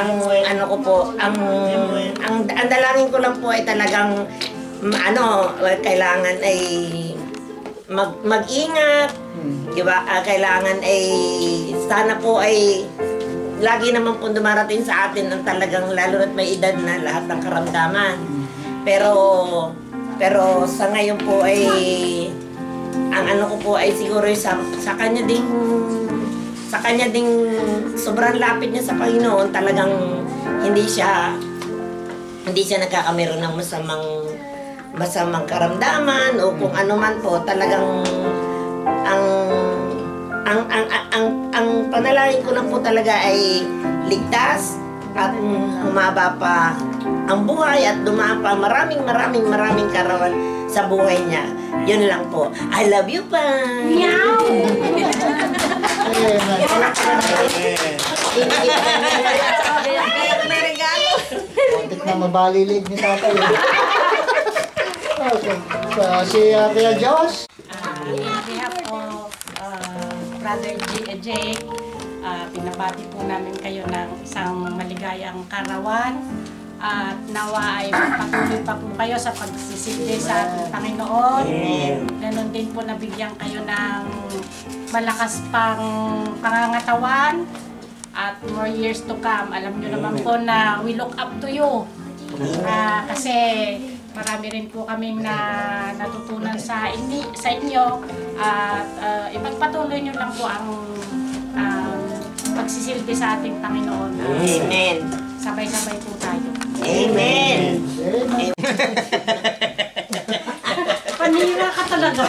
ano ko po, ang dalangin ko lang po ay talagang kailangan ay mag-ingat, di ba? Kailangan ay sana po ay lagi naman po dumarating sa atin ang talagang lalo na't may edad na lahat ng karamdaman. Pero sa ngayon po ay ang ano ko po ay siguro sa kanya ding sobrang lapit niya sa Panginoon, talagang hindi siya nagkakameron ng masamang karamdaman o kung ano man po, talagang ang panalangin ko lang po talaga ay ligtas at humaba pa ang buhay at dumapa maraming karawan sa buhay niya. Yun lang po. I love you pa. Meow. May regalo. Kontik na mabalilig ni tatay. Okay. Si Kuya Josh. On behalf of Brother Jake, pinabati po namin kayo ng isang maligayang karawan at nawa ay patuloy pa po kayo sa pagsisilbi sa ating Panginoon. Ganon din po nabigyan kayo ng malakas pang pangangatawan at more years to come. Alam nyo naman po na we look up to you. Kasi marami rin po kaming natutunan sa inyo at ipagpatuloy nyo lang po ang pagsisilbi sa ating Panginoon. Amen. Sabay-sabay po tayo. Amen. Panira ka talaga.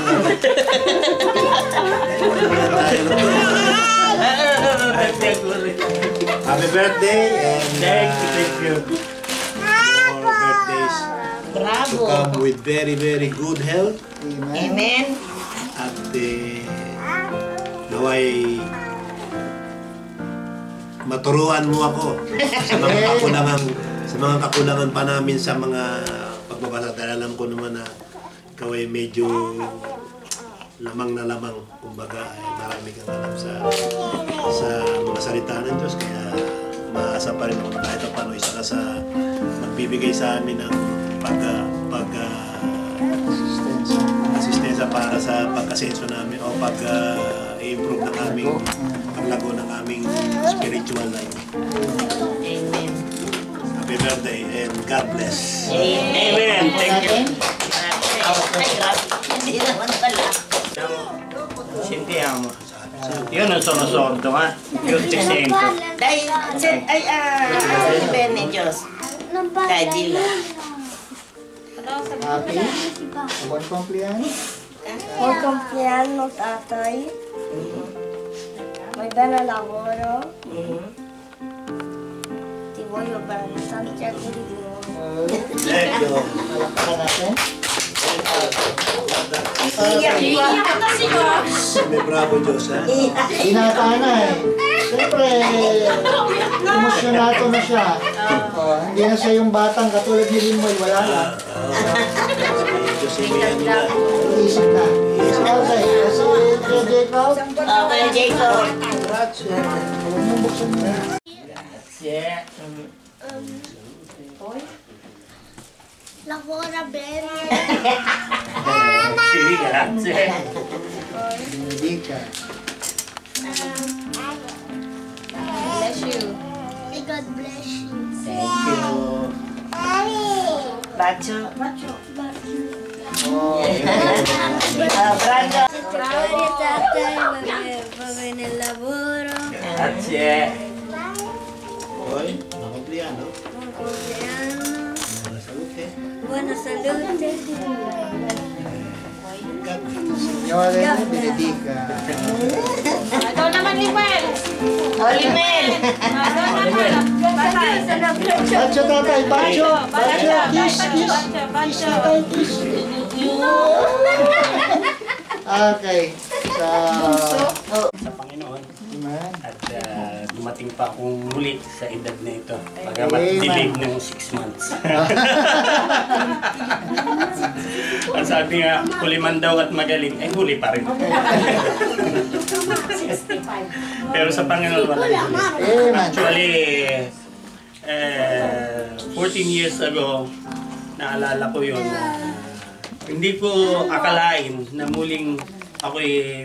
Happy birthday and thank you. More birthdays Bravo. to come with very good health. Amen. At naway maturuan mo ako sa mga kakulangan pa namin sa mga pagbabasa. Dahil alam ko naman na ikaw ay medyo lamang na lamang. Kumbaga ay marami kang alam sa mga salita ng Diyos. Kaya maasa pa rin ako na kahit paano isa ka sa magbibigay sa amin ng asistensya para sa pagkasenso namin o pag-improve ng aming paglago ng aming spiritual life. Amen. Happy birthday and God bless. Amen. Thank you. Hindi naman pala. Sentiamo. Io non sono sordo, io ti sento. Dai, bene, Diyos. Dai, dila. Happy? Buon compleanno. Buon compleanno, tatay. Vai bene al lavoro. Ti voglio bene, tanti auguri di nuovo. Palakpakan natin. May bravo Diyos, ha? Binata na eh. Siyempre, emosyonado na siya. Hindi na siya yung batang katulad ni Limoy, wala na. Diyos ay may ano na. Iisip na. Okay, kasi Kuya Jacob. Okay, Jacob. Grazie. Huwag mong buksan mo. Lavora bene. Sì, grazie. Benedica. Bless you. May God bless you. Thank you. Bacho. Oh, Brando. Gloria tatay, va bene il lavoro. Grazie. Hoy, makompliano. Buon compleanno. Buona salute. Buona salute. Signore, benedica. Ikaw naman, Limel. Olimel. Bacho tatay, bacho. Bacho, kiss, kiss. Kiss tatay, kiss. Okay. Sa Panginoon. Amen. At dumating pa akong muli sa edad na ito. Pagamat delayed ng 6 months. Ang sabi nga, huliman daw at magaling, eh huli pa rin. Pero sa Panginoon wala huli. Amen. Actually, 14 years ago, naalala ko yun. Hindi ko akalain na muling ako'y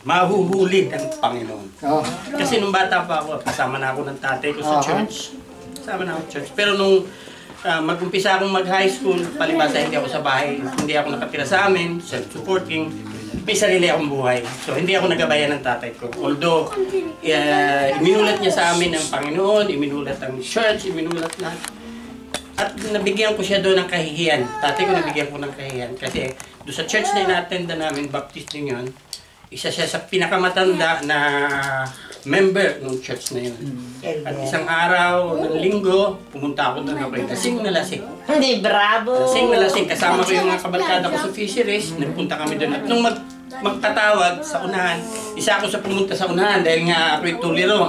mahuhuli ng Panginoon. Oh. Kasi nung bata pa ako, kasama na ako ng tatay ko sa church. Kasama na ako sa church. Pero nung mag-umpisa akong mag-high school, palibasa hindi ako sa bahay, hindi ako nakatira sa amin, self-supporting, may sarili akong buhay. So hindi ako nagabayan ng tatay ko. Although, iminulat niya sa amin ng Panginoon, iminulat ang church, iminulat na. At nabigyan ko siya doon ng kahihiyan. Tatay ko nabigyan ko ng kahihiyan. Kasi doon sa church na ina-attend namin, Baptist din yun, isa siya sa pinakamatanda na member ng church na yun. At isang araw ng linggo, pumunta ako doon, ako'y lasing na lasing. Hindi, bravo! Lasing na lasing, kasama ko yung mga kabarkada ko sa fisheries, nagpunta kami doon. At nung magtatawag sa unahan, isa ako sa pumunta sa unahan dahil nga ako'y tuliro.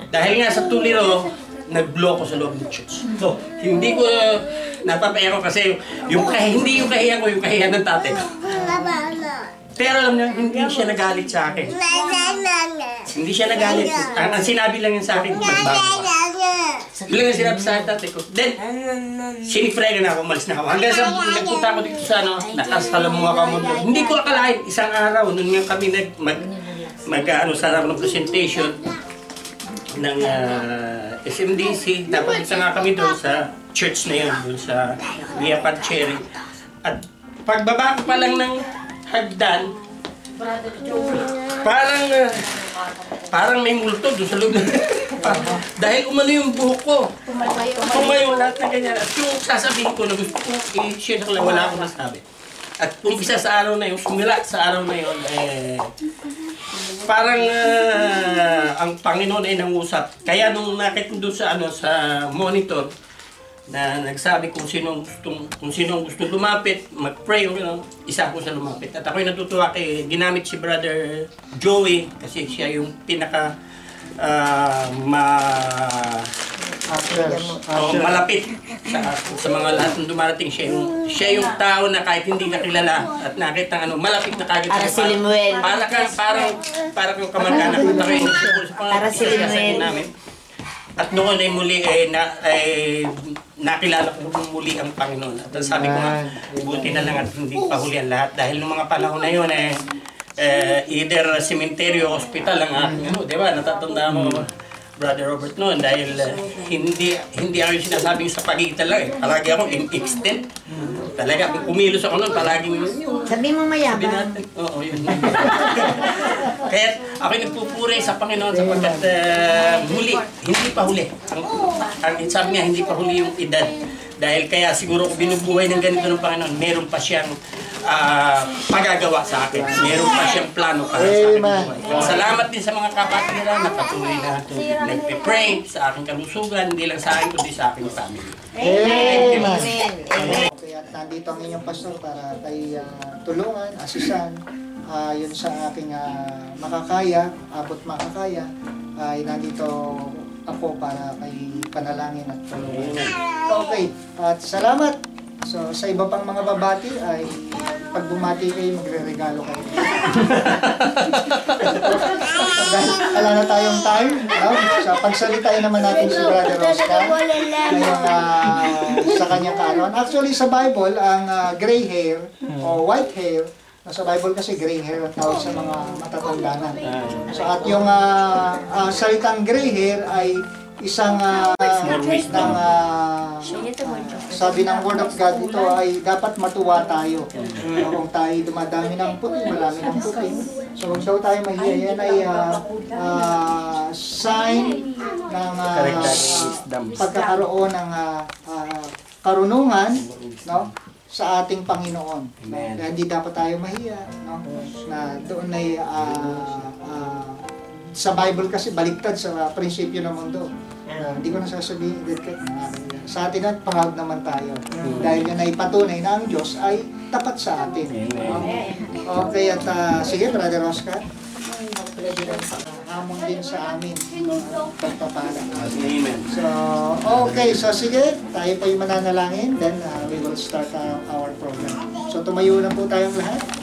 Dahil nga sa tuliro, nag-blow ko sa loob ng church. So, hindi ko napapaya ko kasi hindi yung kahiyan ko, yung kahiyan ng tatay ko. Pero alam niyo, hindi siya nagalit sa akin. Hindi siya nagalit. Ang sinabi lang yan sa akin, magbago ka. Yun lang ang sinabi sa akin, tatay ko. Then, sinifrega na ako, umalis na ako. Hanggang sa nagpunta ako dito sa nakasalamuha ka mo doon. Hindi ko akalain, isang araw, noon nga kami sarap ng presentation ng SMDC. Napunta nga kami doon sa church na yun, doon sa Liapad Cherry. At pagbaba ko pa lang ng hagdan, parang may multo doon sa loob. Dahil umano yung buhok ko. Tumayo lahat na ganyan. At yung sasabihin ko na gusto ko i-share ko lang, wala akong nasabi. At umpisa sa araw na yun, sumila sa araw na yun, parang ang Panginoon ay nangusap. Kaya nung nakita doon sa monitor, na nagsabi kung sino gusto lumapit, mag-pray o gano'n, isa ko sa lumapit. At ako'y natutuwa ginamit si Brother Joey kasi siya yung pinaka malapit sa mga lahat ng dumarating. Siya yung tao na kahit hindi nakilala at nakita malapit na kagad. Para si Limuel. Para kung kamag-anak. Para si Limuel. At noon ay muli nakilala ko muli ang Panginoon. At sabi ko nga, buti na lang at hindi pa huli ang lahat. Dahil noong mga panahon na yun, either cementerio o hospital ang aking di ba? Natatanda mo, Brother Robert noon. Dahil hindi ako yung sinasabing sa pagitan lang. Palagi ako in extent. Talaga, kung kumilos ako noon, palaging Sabi mo mayabang. Oo, yun. Kaya ako'y nagpupuri sa Panginoon sapagkat huli, hindi pa huli. Ang sabi nga, hindi pa huli yung edad. Dahil kaya siguro kung binubuhay ng ganito ng Panginoon, meron pa siyang pagagawa sa akin. Meron pa siyang plano para sa akin. Salamat din sa mga kapatid nila na patuloy na nagpipray sa aking kalusugan, hindi lang sa akin, kundi sa aking family. Amen. Amen. Okay, at nandito ang inyong pastor para kay tulungan, asisan, yun sa aking makakaya, abot makakaya, ay nandito ako para kay panalangin at tulungan. Okay, at salamat. So, sa iba pang mga babati ay pag bumati kayo, magre-regalo kayo. Dahil wala na tayong time, so pagsalitain naman natin si Brother Oscar ngayong sa kanyang kaarawan. Actually, sa Bible, ang gray hair o white hair, sa Bible kasi gray hair ang tawag sa mga matatanda na. So, at yung salitang gray hair ay isang sabi ng Word of God, ito ay dapat matuwa tayo. Kung tayo dumadami ng puti, marami ng puti. So huwag daw tayo mahiya. Yan ay sign ng pagkakaroon ng karunungan, no, sa ating Panginoon. Kaya hindi dapat tayo mahiya, no, na doon ay sa Bible kasi baliktad sa prinsipyo ng mundo. Hindi ko na sasabihin, sa atin at proud naman tayo. Dahil yan ay patunay na ang Diyos ay tapat sa atin. Okay, at sige, Brother Oscar. Hamon din sa amin. Pagpapala. So, okay. So, sige. Tayo pa yung mananalangin. Then, we will start our program. So, tumayo na po tayong lahat.